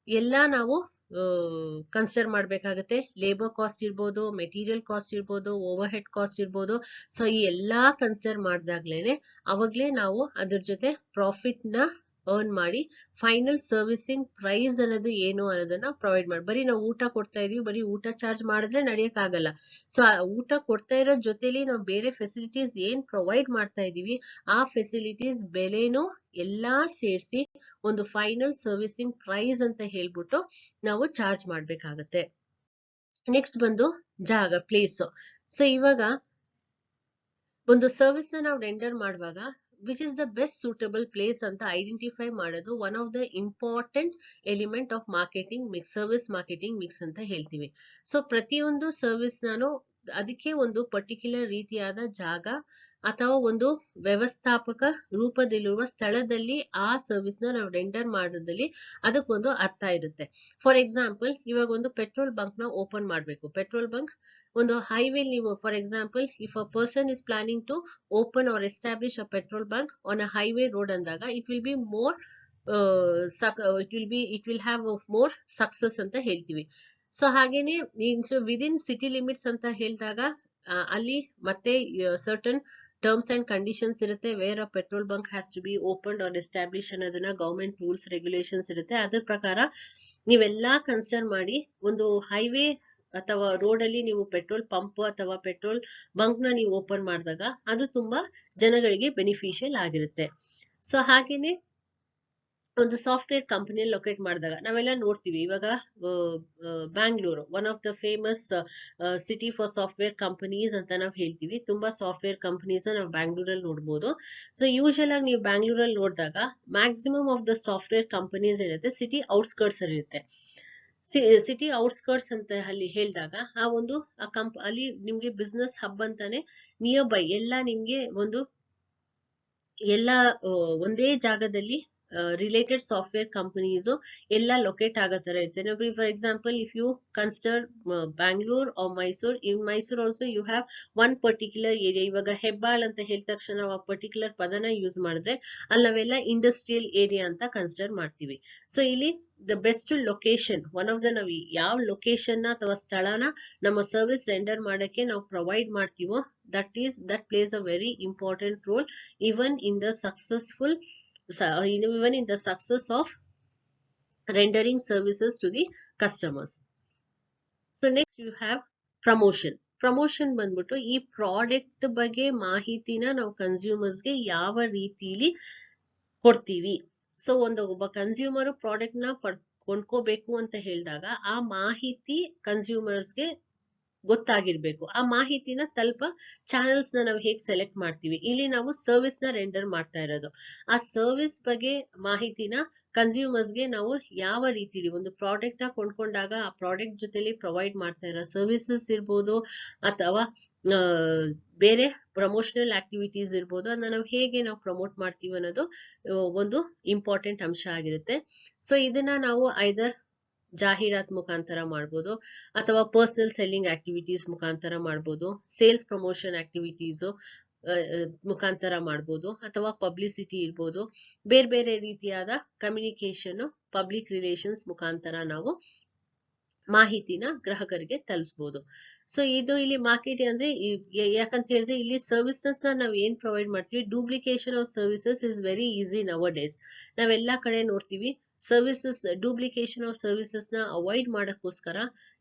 ಎಲ್ಲಾ ನಾವು ಕನ್ಸಿಡರ್ ಮಾಡ್ಬೇಕಾಗುತ್ತೆ. ಲೇಬರ್ ಕಾಸ್ಟ್ ಇರ್ಬೋದು, ಮೆಟೀರಿಯಲ್ ಕಾಸ್ಟ್ ಇರ್ಬೋದು, ಓವರ್ ಹೆಡ್ ಕಾಸ್ಟ್ ಇರ್ಬೋದು. ಸೊ ಈ ಎಲ್ಲಾ ಕನ್ಸಿಡರ್ ಮಾಡ್ದಾಗ್ಲೇನೆ ಅವಾಗ್ಲೇ ನಾವು ಅದ್ರ ಜೊತೆ ಪ್ರಾಫಿಟ್ ನ ಅರ್ನ್ ಮಾಡಿ ಫೈನಲ್ ಸರ್ವಿಸಿಂಗ್ ಪ್ರೈಸ್ ಅನ್ನೋದು ಏನು ಅನ್ನೋದನ್ನ ಪ್ರೊವೈಡ್ ಮಾಡಿ. ಬರೀ ನಾವು ಊಟ ಕೊಡ್ತಾ ಇದೀವಿ, ಬರೀ ಊಟ ಚಾರ್ಜ್ ಮಾಡಿದ್ರೆ ನಡೆಯಕ್ ಆಗಲ್ಲ. ಸೊ ಆ ಊಟ ಕೊಡ್ತಾ ಇರೋ ಜೊತೆಲಿ ನಾವು ಬೇರೆ ಫೆಸಿಲಿಟೀಸ್ ಏನ್ ಪ್ರೊವೈಡ್ ಮಾಡ್ತಾ ಇದೀವಿ ಆ ಫೆಸಿಲಿಟೀಸ್ ಬೆಲೆನೂ ಎಲ್ಲಾ ಸೇರಿಸಿ ಒಂದು ಫೈನಲ್ ಸರ್ವಿಸಿಂಗ್ ಪ್ರೈಸ್ ಅಂತ ಹೇಳ್ಬಿಟ್ಟು ನಾವು ಚಾರ್ಜ್ ಮಾಡ್ಬೇಕಾಗತ್ತೆ. ನೆಕ್ಸ್ಟ್ ಬಂದು ಜಾಗ, ಪ್ಲೇಸ್. ಸೊ ಇವಾಗ ಒಂದು ಸರ್ವಿಸ್ ನಾವು ರೆಂಡರ್ ಮಾಡುವಾಗ which is the best suitable place ಅಂತ ಐಡೆಂಟಿಫೈ ಮಾಡೋದು one of the important element of marketing mix, service marketing mix ಅಂತ ಹೇಳ್ತೀವಿ. ಸೊ ಪ್ರತಿಯೊಂದು ಸರ್ವಿಸ್ ನಾನು ಅದಕ್ಕೆ ಒಂದು ಪರ್ಟಿಕ್ಯುಲರ್ ರೀತಿಯಾದ ಜಾಗ ಅಥವಾ ಒಂದು ವ್ಯವಸ್ಥಾಪಕ ರೂಪದಲ್ಲಿರುವ ಸ್ಥಳದಲ್ಲಿ ಆ ಸರ್ವಿಸ್ ನ ನಾವು ರೆಂಡರ್ ಮಾಡೋದ್ರಲ್ಲಿ ಅದಕ್ಕೊಂದು ಅರ್ಥ ಇರುತ್ತೆ. ಫಾರ್ ಎಕ್ಸಾಂಪಲ್, ಇವಾಗ ಒಂದು ಪೆಟ್ರೋಲ್ ಬಂಕ್ ನ ಓಪನ್ ಮಾಡ್ಬೇಕು. ಪೆಟ್ರೋಲ್ ಬಂಕ್ ಒಂದು ಹೈವೇ, ನೀವು for example if a person is planning to open or establish a petrol bunk on a highway road ಅಂದಾಗ it will be more it will have more success ಅಂತ ಹೇಳ್ತೀವಿ. So ಹಾಗೇನೆ within city limits ಅಂತ ಹೇಳಿದಾಗ ಅಲ್ಲಿ ಮತ್ತೆ certain terms and conditions ಇರುತ್ತೆ. Where a petrol bunk has to be opened or establish ಅನ್ನೋದನ್ನ ಗವರ್ಮೆಂಟ್ ರೂಲ್ಸ್ ರೆಗ್ಯುಲೇಷನ್ಸ್ ಇರುತ್ತೆ. ಅದ್ರ ಪ್ರಕಾರ ನೀವೆಲ್ಲಾ ಕನ್ಸಿಡರ್ ಮಾಡಿ ಒಂದು ಹೈವೇ ಅಥವಾ ರೋಡ್ ಅಲ್ಲಿ ನೀವು ಪೆಟ್ರೋಲ್ ಪಂಪ್ ಅಥವಾ ಪೆಟ್ರೋಲ್ ಬಂಕ್ ನ ನೀವು ಓಪನ್ ಮಾಡಿದಾಗ ಅದು ತುಂಬಾ ಜನಗಳಿಗೆ ಬೆನಿಫಿಷಿಯಲ್ ಆಗಿರುತ್ತೆ. ಸೊ ಹಾಗೇನೆ ಒಂದು ಸಾಫ್ಟ್ವೇರ್ ಕಂಪನಿಯಲ್ಲಿ ಲೊಕೇಟ್ ಮಾಡಿದಾಗ ನಾವೆಲ್ಲ ನೋಡ್ತೀವಿ. ಇವಾಗ Bangalore one of the famous city for software companies ಅಂತ ನಾವು ಹೇಳ್ತೀವಿ. ತುಂಬಾ ಸಾಫ್ಟ್ವೇರ್ ಕಂಪನೀಸ್ ನಾವು ಬ್ಯಾಂಗ್ಳೂರಲ್ಲಿ ನೋಡ್ಬೋದು. ಸೊ ಯೂಶಲ್ ಆಗಿ ನೀವು ಬ್ಯಾಂಗ್ಳೂರಲ್ಲಿ ನೋಡಿದಾಗ maximum of the software companies ಇರುತ್ತೆ ಸಿಟಿ ಔಟ್ಸ್ಕರ್ಟ್ಸ್ ಅಲ್ಲಿ ಇರುತ್ತೆ. ಸಿಟಿ ಔಟ್ಸ್ಕರ್ಟ್ಸ್ ಅಂತ ಅಲ್ಲಿ ಹೇಳಿದಾಗ ಅಲ್ಲಿ ನಿಮ್ಗೆ ಬಿಸ್ನೆಸ್ ಹಬ್ ಅಂತಾನೆ ನಿಯರ್ ಬೈ ಎಲ್ಲ ನಿಮ್ಗೆ ಒಂದೇ ಜಾಗದಲ್ಲಿ ರಿಲೇಟೆಡ್ ಸಾಫ್ಟ್ವೇರ್ ಕಂಪನೀಸ್ ಎಲ್ಲ ಲೊಕೇಟ್ ಆಗೋ ತರ ಇರುತ್ತೆ. For example, if you consider Bangalore or Mysore, in Mysore also you have one particular area. ಇವಾಗ ಹೆಬ್ಬಾಳ್ ಅಂತ ಹೇಳಿದ ತಕ್ಷಣ ನಾವು ಆ ಪರ್ಟಿಕ್ಯುಲರ್ ಪದನ ಯೂಸ್ ಮಾಡಿದ್ರೆ ಅಲ್ಲಿ ನಾವೆಲ್ಲ ಇಂಡಸ್ಟ್ರಿಯಲ್ ಏರಿಯಾ ಅಂತ ಕನ್ಸಿಡರ್ ಮಾಡ್ತೀವಿ. ಸೊ ಇಲ್ಲಿ the best location, one of the ನಾವು ಯಾವ ಲೊಕೇಶನ್ ಅಥವಾ ಸ್ಥಳನ ನಮ್ಮ ಸರ್ವಿಸ್ ರೆಂಡರ್ ಮಾಡಕ್ಕೆ ನಾವು ಪ್ರೊವೈಡ್ ಮಾಡ್ತೀವೋ that plays a very important role even in the success of rendering services to the customers. So next you have promotion. Promotion ಬಂದ್ಬಿಟ್ಟು ಈ ಪ್ರಾಡಕ್ಟ್ ಬಗ್ಗೆ ಮಾಹಿತಿನ ನಾವು ಕನ್ಸ್ಯೂಮರ್ಸ್ಗೆ ಯಾವ ರೀತಿಲಿ ಕೊಡ್ತೀವಿ. ಸೊ ಒಬ್ಬ ಕನ್ಸ್ಯೂಮರ್ ಪ್ರಾಡಕ್ಟ್ ನ ಕೊಂಡ್ಕೋಬೇಕು ಅಂತ ಹೇಳಿದಾಗ ಆ ಮಾಹಿತಿ ಕನ್ಸ್ಯೂಮರ್ಸ್ಗೆ ಗೊತ್ತಾಗಿರ್ಬೇಕು. ಆ ಮಾಹಿತಿನ ಚಾನೆಲ್ಸ್ ನ ನಾವು ಹೇಗೆ ಸೆಲೆಕ್ಟ್ ಮಾಡ್ತೀವಿ, ಇಲ್ಲಿ ನಾವು ಸರ್ವಿಸ್ ನ ರೆಂಡರ್ ಮಾಡ್ತಾ ಇರೋದು. ಆ ಸರ್ವಿಸ್ ಬಗ್ಗೆ ಮಾಹಿತಿನ ಕನ್ಸ್ಯೂಮರ್ಸ್ಗೆ ನಾವು ಯಾವ ರೀತಿಲಿ ಒಂದು ಪ್ರಾಡಕ್ಟ್ ನ ಕೊಂಡ್ಕೊಂಡಾಗ ಆ ಪ್ರಾಡಕ್ಟ್ ಜೊತೆಲಿ ಪ್ರೊವೈಡ್ ಮಾಡ್ತಾ ಇರೋ ಸರ್ವಿಸಸ್ ಇರ್ಬೋದು ಅಥವಾ ಬೇರೆ ಪ್ರಮೋಷನಲ್ ಆಕ್ಟಿವಿಟೀಸ್ ಇರ್ಬೋದು, ಅದನ್ನ ನಾವು ಹೇಗೆ ಪ್ರಮೋಟ್ ಮಾಡ್ತೀವಿ ಅನ್ನೋದು ಒಂದು ಇಂಪಾರ್ಟೆಂಟ್ ಅಂಶ ಆಗಿರುತ್ತೆ. ಸೊ ಇದನ್ನ ನಾವು ಐದರ್ ಜಾಹೀರಾತ್ ಮುಖಾಂತರ ಮಾಡ್ಬೋದು, ಅಥವಾ ಪರ್ಸನಲ್ ಸೆಲ್ಲಿಂಗ್ ಆಕ್ಟಿವಿಟೀಸ್ ಮುಖಾಂತರ ಮಾಡ್ಬೋದು, ಸೇಲ್ಸ್ ಪ್ರಮೋಷನ್ ಆಕ್ಟಿವಿಟೀಸ್ ಮುಖಾಂತರ ಮಾಡ್ಬೋದು, ಅಥವಾ ಪಬ್ಲಿಸಿಟಿ ಇರ್ಬೋದು, ಬೇರೆ ಬೇರೆ ರೀತಿಯಾದ ಕಮ್ಯುನಿಕೇಶನ್, ಪಬ್ಲಿಕ್ ರಿಲೇಷನ್ಸ್ ಮುಖಾಂತರ ನಾವು ಮಾಹಿತಿನ ಗ್ರಾಹಕರಿಗೆ ತಲುಪಿಸಬಹುದು. ಸೊ ಇದು ಇಲ್ಲಿ ಮಾರ್ಕೆಟಿಂಗ್ ಅಂದ್ರೆ ಯಾಕಂತ ಹೇಳಿದ್ರೆ ಇಲ್ಲಿ ಸರ್ವಿಸಸ್ ನಾವು ಏನ್ ಪ್ರೊವೈಡ್ ಮಾಡ್ತೀವಿ, duplication of services is very easy ನವ ಡೇಸ್. ನಾವೆಲ್ಲಾ ಕಡೆ ನೋಡ್ತೀವಿ ಸರ್ವಿಸಸ್, ಡೂಪ್ಲಿಕೇಶನ್ ಆಫ್ ಸರ್ವಿಸಸ್ ನ ಅವಾಯ್ಡ್ ಮಾಡಕ್ಕೋಸ್ಕರ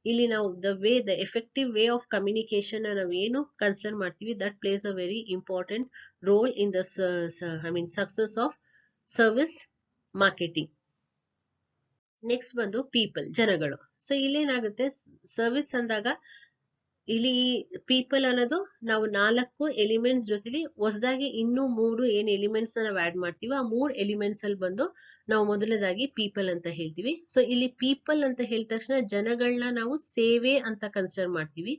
ಇಲ್ಲಿ ನಾವು the effective way of communication ನಾವು ಏನು ಕನ್ಸಿಡರ್ ಮಾಡ್ತೀವಿ, that place a very important role in the success of service marketing. Next ಬಂದು ಪೀಪಲ್, ಜನಗಳು. ಸೊ ಇಲ್ಲೇನಾಗುತ್ತೆ, ಸರ್ವಿಸ್ ಅಂದಾಗ ಇಲ್ಲಿ ಪೀಪಲ್ ಅನ್ನೋದು ನಾವು 4 ಎಲಿಮೆಂಟ್ಸ್ ಜೊತೆಲಿ ಹೊಸದಾಗಿ ಇನ್ನೂ 3 ಏನ್ ಎಲಿಮೆಂಟ್ಸ್ ನಾವು ಆಡ್ ಮಾಡ್ತೀವಿ, ಆ 3 ಎಲಿಮೆಂಟ್ಸ್ ಅಲ್ಲಿ ಬಂದು ನಾವು ಮೊದಲನೇದಾಗಿ ಪೀಪಲ್ ಅಂತ ಹೇಳ್ತೀವಿ. ಸೊ ಇಲ್ಲಿ ಪೀಪಲ್ ಅಂತ ಹೇಳಿದ ತಕ್ಷಣ ಜನಗಳನ್ನ ನಾವು ಸೇವೆ ಅಂತ ಕನ್ಸಿಡರ್ ಮಾಡ್ತೀವಿ.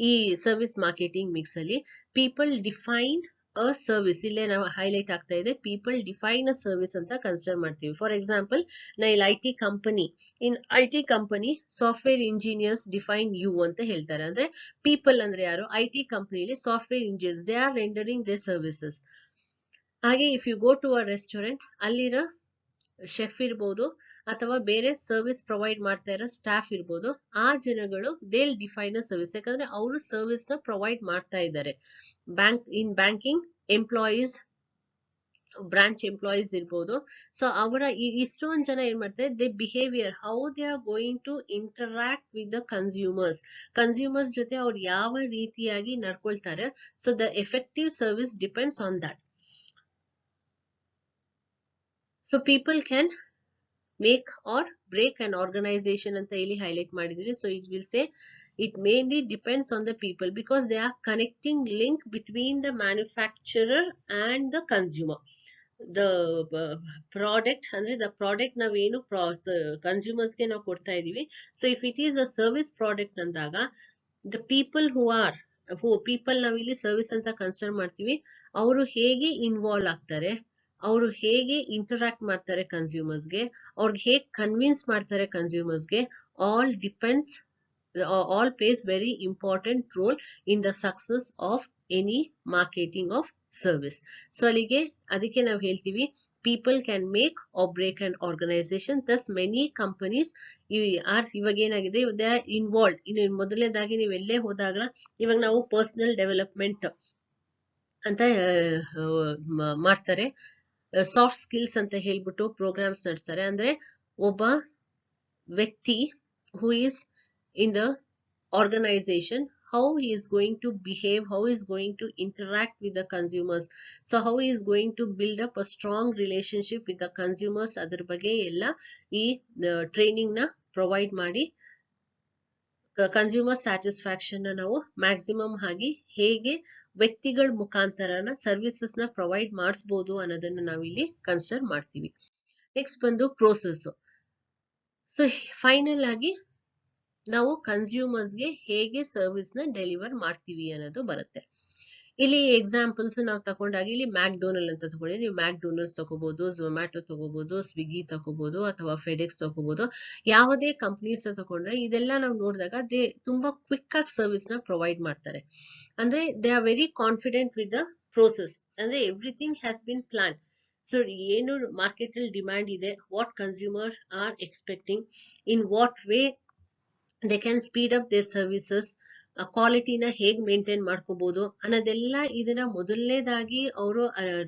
ಈ ಸರ್ವಿಸ್ ಮಾರ್ಕೆಟಿಂಗ್ ಮಿಕ್ಸ್ ಅಲ್ಲಿ ಪೀಪಲ್ ಡಿಫೈನ್ ಅ ಸರ್ವಿಸ್, ಇಲ್ಲೇ ನಾವು ಹೈಲೈಟ್ ಆಗ್ತಾ ಇದೆ, ಪೀಪಲ್ ಡಿಫೈನ್ ಅ ಸರ್ವಿಸ್ ಅಂತ ಕನ್ಸಿಡರ್ ಮಾಡ್ತೀವಿ. ಫಾರ್ ಎಕ್ಸಾಂಪಲ್ ಇಲ್ಲಿ IT company, in IT company software engineers define you ಅಂತ ಹೇಳ್ತಾರೆ. ಅಂದ್ರೆ ಪೀಪಲ್ ಅಂದ್ರೆ ಯಾರು, IT ಕಂಪನಿಲಿ software engineers, they are rendering their services. ಹಾಗೆ if you go to a restaurant, ಅಲ್ಲಿರೋ ಶೆಫ್ ಇರ್ಬೋದು ಅಥವಾ ಬೇರೆ ಸರ್ವಿಸ್ ಪ್ರೊವೈಡ್ ಮಾಡ್ತಾ ಇರೋ ಸ್ಟಾಫ್ ಇರ್ಬೋದು, ಆ ಜನಗಳು ದೇ ಡಿಫೈನ್ ಅ ಸರ್ವಿಸ್, ಯಾಕಂದ್ರೆ ಅವರು ಸರ್ವಿಸ್ ನ ಪ್ರೊವೈಡ್ ಮಾಡ್ತಾ ಇದ್ದಾರೆ. ಬ್ಯಾಂಕಿಂಗ್ ಎಂಪ್ಲಾಯೀಸ್, ಬ್ರಾಂಚ್ ಎಂಪ್ಲಾಯೀಸ್ ಇರ್ಬೋದು. ಸೊ ಅವರ ಇಷ್ಟೊಂದು ಜನ ಏನ್ ಮಾಡ್ತಾರೆ, their behaviour, how they are going to interact with the consumers ಜೊತೆ ಅವ್ರು ಯಾವ ರೀತಿಯಾಗಿ ನಡ್ಕೊಳ್ತಾರೆ. So the effective service depends on that. So people can make or break an organisation ಅಂತ ಇಲ್ಲಿ ಹೈಲೈಟ್ ಮಾಡಿದ್ರಿ. So it will say it mainly depends on the people because they are connecting link between the manufacturer and the consumer. The product ಅಂದ್ರೆ the product ನಾವೇನು consumers ಗೆ ನಾವು ಕೊಡ್ತಾ ಇದೀವಿ. So if it is a service product ಅಂದಾಗ the people people ನಾವಿಲ್ಲಿ service ಅಂತ consider ಮಾಡ್ತೀವಿ, ಅವರು ಹೇಗೆ ಇನ್ವಾಲ್ವ್ ಆಗ್ತಾರೆ, ಅವರು ಹೇಗೆ ಇಂಟರಾಕ್ಟ್ ಮಾಡ್ತಾರೆ ಕನ್ಸ್ಯೂಮರ್ಸ್ಗೆ, ಅವ್ರಿಗೆ ಹೇಗೆ ಕನ್ವಿನ್ಸ್ ಮಾಡ್ತಾರೆ ಕನ್ಸ್ಯೂಮರ್ಸ್ಗೆ, all plays very important role in the success of any marketing of service. So ಅದಕ್ಕೆ ನಾವು ಹೇಳ್ತೀವಿ people can make or break an organization. Thus many companies ಇವಾಗ ಏನಾಗಿದೆ, they are involved. ಇನ್ನು ಮೊದಲನೇದಾಗಿ ನೀವು ಎಲ್ಲೇ ಹೋದಾಗ ಇವಾಗ ನಾವು ಪರ್ಸನಲ್ ಡೆವಲಪ್ಮೆಂಟ್ ಅಂತ ಮಾಡ್ತಾರೆ, ಸಾಫ್ಟ್ ಸ್ಕಿಲ್ಸ್ ಅಂತ ಹೇಳ್ಬಿಟ್ಟು ಪ್ರೋಗ್ರಾಮ್ಸ್ ನಡೆಸ್ತಾರೆ. ಅಂದ್ರೆ ಒಬ್ಬ ವ್ಯಕ್ತಿ who is in the organization, how he is going to behave, how he is going to interact with the consumers, so how he is going to build up a strong relationship with the consumers, ಅದರ ಬಗ್ಗೆ ಎಲ್ಲ ಈ training ನ provide ಮಾಡಿ consumer satisfaction ನಾವು maximum ಆಗಿ ಹೇಗೆ ವ್ಯಕ್ತಿಗಳ ಮುಖಾಂತರನ ಸರ್ವಿಸಸ್ ನ ಪ್ರೊವೈಡ್ ಮಾಡಿಸಬಹುದು ಅನ್ನೋದನ್ನ ನಾವಿಲ್ಲಿ ಕನ್ಸಿಡರ್ ಮಾಡ್ತೀವಿ. ನೆಕ್ಸ್ಟ್ ಬಂದು ಪ್ರೋಸೆಸ್. ಸೊ ಫೈನಲ್ ಆಗಿ ನಾವು ಕನ್ಸ್ಯೂಮರ್ಸ್ಗೆ ಹೇಗೆ ಸರ್ವಿಸ್ ನ ಡೆಲಿವರ್ ಮಾಡ್ತೀವಿ ಅನ್ನೋದು ಬರುತ್ತೆ. ಇಲ್ಲಿ ಎಕ್ಸಾಂಪಲ್ಸ್ ನಾವು ತಗೊಂಡಾಗ ಇಲ್ಲಿ ಮ್ಯಾಕ್ಡೊನಲ್ಡ್ ಅಂತ ತಗೊಂಡ್ರೆ ನೀವು ಮ್ಯಾಕ್ಡೊನಲ್ಡ್ಸ್ ತಗೋಬಹುದು, ಝೊಮ್ಯಾಟೊ ತಗೋಬಹುದು, ಸ್ವಿಗ್ಗಿ ತಗೋಬಹುದು, ಅಥವಾ ಫೆಡೆಕ್ಸ್ ತಗೋಬಹುದು. ಯಾವುದೇ ಕಂಪನೀಸ್ ತಗೊಂಡ್ರೆ ಇದೆಲ್ಲ ನಾವು ನೋಡಿದಾಗ ತುಂಬಾ ಕ್ವಿಕ್ ಆಗಿ ಸರ್ವಿಸ್ ನ ಪ್ರೊವೈಡ್ ಮಾಡ್ತಾರೆ. ಅಂದ್ರೆ they are very confident with the process. ಅಂದ್ರೆ everything has been plan. So ಏನು ಮಾರ್ಕೆಟ್ ಅಲ್ಲಿ ಡಿಮ್ಯಾಂಡ್ ಇದೆ, what consumer are expecting, in what way they can speed up their services, ಕ್ವಾಲಿಟಿನ ಹೇಗ್ ಮೇಂಟೈನ್ ಮಾಡ್ಕೋಬಹುದು ಅನ್ನೋದೆಲ್ಲ ಇದನ್ನ ಮೊದಲನೇದಾಗಿ ಅವರು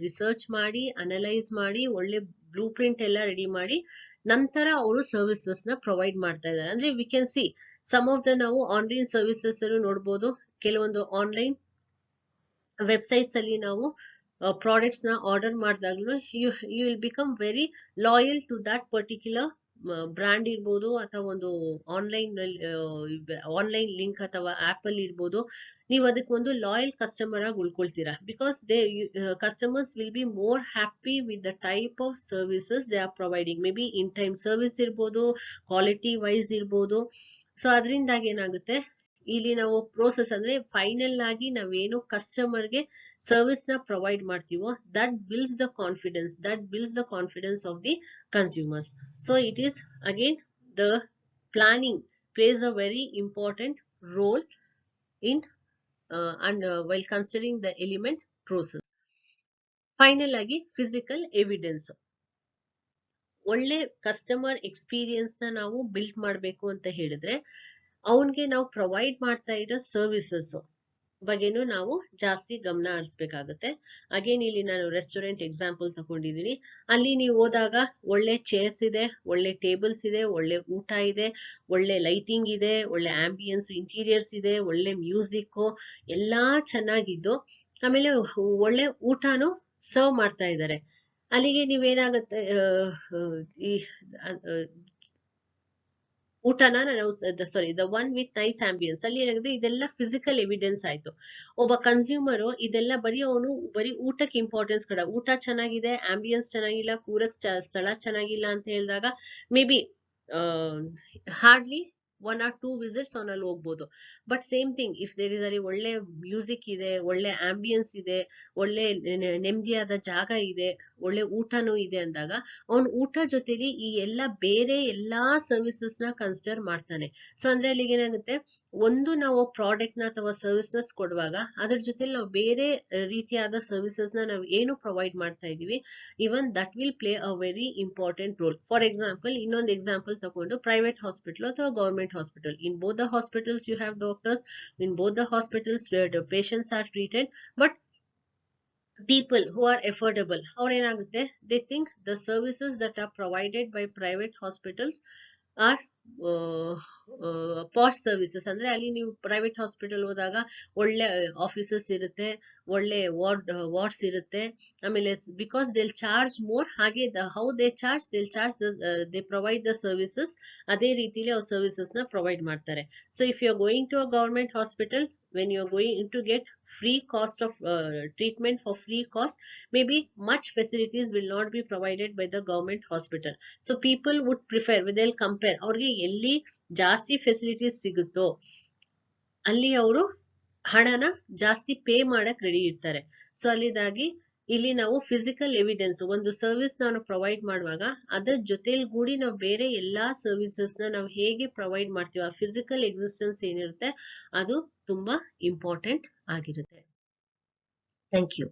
ರಿಸರ್ಚ್ ಮಾಡಿ, ಅನಲೈಸ್ ಮಾಡಿ, ಒಳ್ಳೆ ಬ್ಲೂ ಪ್ರಿಂಟ್ ಎಲ್ಲ ರೆಡಿ ಮಾಡಿ ನಂತರ ಅವರು ಸರ್ವಿಸಸ್ ನ ಪ್ರೊವೈಡ್ ಮಾಡ್ತಾ ಇದ್ದಾರೆ. ಅಂದ್ರೆ we can see some of the ನಾವು ಆನ್ಲೈನ್ ಸರ್ವಿಸಸ್ ಅನ್ನು ನೋಡ್ಬೋದು. ಕೆಲವೊಂದು ಆನ್ಲೈನ್ ವೆಬ್ಸೈಟ್ಸ್ ಅಲ್ಲಿ ನಾವು ಪ್ರಾಡಕ್ಟ್ಸ್ ನ ಆರ್ಡರ್ ಮಾಡಿದಾಗ್ಲೂ you will become very loyal to that particular brand ಇರ್ಬೋದು, ಅಥವಾ ಒಂದು ಆನ್ಲೈನ್ ಲಿಂಕ್ ಅಥವಾ ಆಪ್ ಅಲ್ಲಿ ಇರ್ಬೋದು. ನೀವು ಅದಕ್ಕೆ ಒಂದು ಲಾಯಲ್ ಕಸ್ಟಮರ್ ಆಗಿ ಉಳ್ಕೊಳ್ತೀರಾ. Because customers will be more happy with the type of services they are providing. Maybe in time service ಇರ್ಬೋದು, ಕ್ವಾಲಿಟಿ ವೈಸ್ ಇರ್ಬೋದು. ಸೊ ಅದರಿಂದಾಗಿ ಏನಾಗುತ್ತೆ, ಇಲ್ಲಿ ನಾವು ಪ್ರೋಸೆಸ್ ಅಂದ್ರೆ ಫೈನಲ್ ಆಗಿ ನಾವೇನು ಕಸ್ಟಮರ್ಗೆ ಸರ್ವಿಸ್ ನ ಪ್ರೊವೈಡ್ ಮಾಡ್ತೀವೋ that bills the confidence of the consumers. So it is again the planning plays a very important role in and while considering the element process. Final ಆಗಿ ಫಿಸಿಕಲ್ ಎವಿಡೆನ್ಸ್. ಒಳ್ಳೆ customer experience ನ ನಾವು build ಮಾಡಬೇಕು ಅಂತ ಹೇಳಿದ್ರೆ ಅವನ್ಗೆ ನಾವು provide ಮಾಡ್ತಾ ಇರೋ ಸರ್ವಿಸಸ್ ಬಗ್ಗೆನೂ ನಾವು ಜಾಸ್ತಿ ಗಮನ ಹರಿಸ್ಬೇಕಾಗುತ್ತೆ. ಅಗೇನ್ ಇಲ್ಲಿ ನಾನು ರೆಸ್ಟೋರೆಂಟ್ ಎಕ್ಸಾಂಪಲ್ ತಗೊಂಡಿದ್ದೀನಿ. ಅಲ್ಲಿ ನೀವು ಹೋದಾಗ ಒಳ್ಳೆ ಚೇರ್ಸ್ ಇದೆ, ಒಳ್ಳೆ ಟೇಬಲ್ಸ್ ಇದೆ, ಒಳ್ಳೆ ಊಟ ಇದೆ, ಒಳ್ಳೆ ಲೈಟಿಂಗ್ ಇದೆ, ಒಳ್ಳೆ ಆಂಬಿಯನ್ಸ್ ಇಂಟೀರಿಯರ್ಸ್ ಇದೆ, ಒಳ್ಳೆ ಮ್ಯೂಸಿಕ್ ಎಲ್ಲಾ ಚೆನ್ನಾಗಿದ್ದು ಆಮೇಲೆ ಒಳ್ಳೆ ಊಟನೂ ಸರ್ವ್ ಮಾಡ್ತಾ ಇದ್ದಾರೆ. ಅಲ್ಲಿಗೆ ನೀವೇನಾಗುತ್ತೆ, ಈ ಊಟನ ನಾವು the one with nice ambience ಅಲ್ಲಿ ಏನಾಗುತ್ತೆ, ಇದೆಲ್ಲ ಫಿಸಿಕಲ್ ಎವಿಡೆನ್ಸ್ ಆಯ್ತು. ಒಬ್ಬ ಕನ್ಸ್ಯೂಮರ್ ಇದೆಲ್ಲ ಬರೀ ಊಟಕ್ಕೆ ಇಂಪಾರ್ಟೆನ್ಸ್ ಕೊಡ, ಊಟ ಚೆನ್ನಾಗಿದೆ, ಆಂಬಿಯನ್ಸ್ ಚೆನ್ನಾಗಿಲ್ಲ, ಕೂರಕ್ ಸ್ಥಳ ಚೆನ್ನಾಗಿಲ್ಲ ಅಂತ ಹೇಳಿದಾಗ maybe hardly 1 or 2 visits ಅವನಲ್ಲಿ ಹೋಗ್ಬೋದು. But same thing if there is ಅಲ್ಲಿ ಒಳ್ಳೆ ಮ್ಯೂಸಿಕ್ ಇದೆ, ಒಳ್ಳೆ ಆಂಬಿಯನ್ಸ್ ಇದೆ, ಒಳ್ಳೆ ನೆಮ್ಮದಿಯಾದ ಜಾಗ ಇದೆ, ಒಳ್ಳೆ ಊಟನೂ ಇದೆ ಅಂದಾಗ ಅವನು ಊಟ ಜೊತೆಲಿ ಈ ಬೇರೆ ಎಲ್ಲಾ ಸರ್ವಿಸಸ್ ನ ಕನ್ಸಿಡರ್ ಮಾಡ್ತಾನೆ. ಸೊ ಅಂದ್ರೆ ಅಲ್ಲಿಗೆ ಏನಾಗುತ್ತೆ, ಒಂದು ನಾವು ಪ್ರಾಡಕ್ಟ್ ನ ಅಥವಾ ಸರ್ವಿಸಸ್ ಕೊಡುವಾಗ ಅದ್ರ ಜೊತೆ ನಾವು ಬೇರೆ ರೀತಿಯಾದ ಸರ್ವಿಸಸ್ ನ ನಾವು ಏನು ಪ್ರೊವೈಡ್ ಮಾಡ್ತಾ ಇದೀವಿ, even that will play a very important role. For example, ಇನ್ನೊಂದು ಎಕ್ಸಾಂಪಲ್ ತಗೊಂಡು ಪ್ರೈವೇಟ್ ಹಾಸ್ಪಿಟಲ್ ಅಥವಾ government hospital. In both the hospitals you have doctors, in both the hospitals where the patients are treated, but people who are affordable, or ಏನಾಗುತ್ತೆ, they think the services that are provided by private hospitals are posh services. ಅಂದ್ರೆ ಅಲ್ಲಿ ನೀವು private hospital ಹೋದಾಗ ಒಳ್ಳೆ offices ಇರುತ್ತೆ, ಒಳ್ಳೆ wards ಇರುತ್ತೆ, ಆಮೇಲೆ ಬಿಕಾಸ್ ದೇಲ್ ಚಾರ್ಜ್ ಮೋರ್, ಹಾಗೆ how they charge they provide the services ಅದೇ ರೀತಿಲಿ ಅವ್ರ ಸರ್ವಿಸಸ್ ನ ಪ್ರೊವೈಡ್ ಮಾಡ್ತಾರೆ. So if you are going to a government hospital, when you are going to get free cost of treatment for free cost, maybe much facilities will not be provided by the government hospital. So people would prefer, they'll compare, ಅವ್ರಿಗೆ ಎಲ್ಲಿ ಜಾಸ್ತಿ facilities ಸಿಗುತ್ತೋ ಅಲ್ಲಿ ಅವರು ಹಣನ ಜಾಸ್ತಿ pay ಮಾಡಕ್ ready ಇರ್ತಾರೆ. ಸೊ ಅಲ್ಲಿದಾಗಿ ಇಲ್ಲಿ ನಾವು ಫಿಸಿಕಲ್ ಎವಿಡೆನ್ಸ್, ಒಂದು ಸರ್ವಿಸ್ ನಾನು ಪ್ರೊವೈಡ್ ಮಾಡುವಾಗ ಅದರ ಜೊತೆಗೂಡಿ ನಾವು ಬೇರೆ ಎಲ್ಲಾ ಸರ್ವಿಸಸ್ ನ ನಾವು ಹೇಗೆ ಪ್ರೊವೈಡ್ ಮಾಡ್ತೀವಿ, ಆ ಫಿಸಿಕಲ್ ಎಕ್ಸಿಸ್ಟೆನ್ಸ್ ಏನಿರುತ್ತೆ ಅದು ತುಂಬಾ ಇಂಪಾರ್ಟೆಂಟ್ ಆಗಿರುತ್ತೆ. Thank you.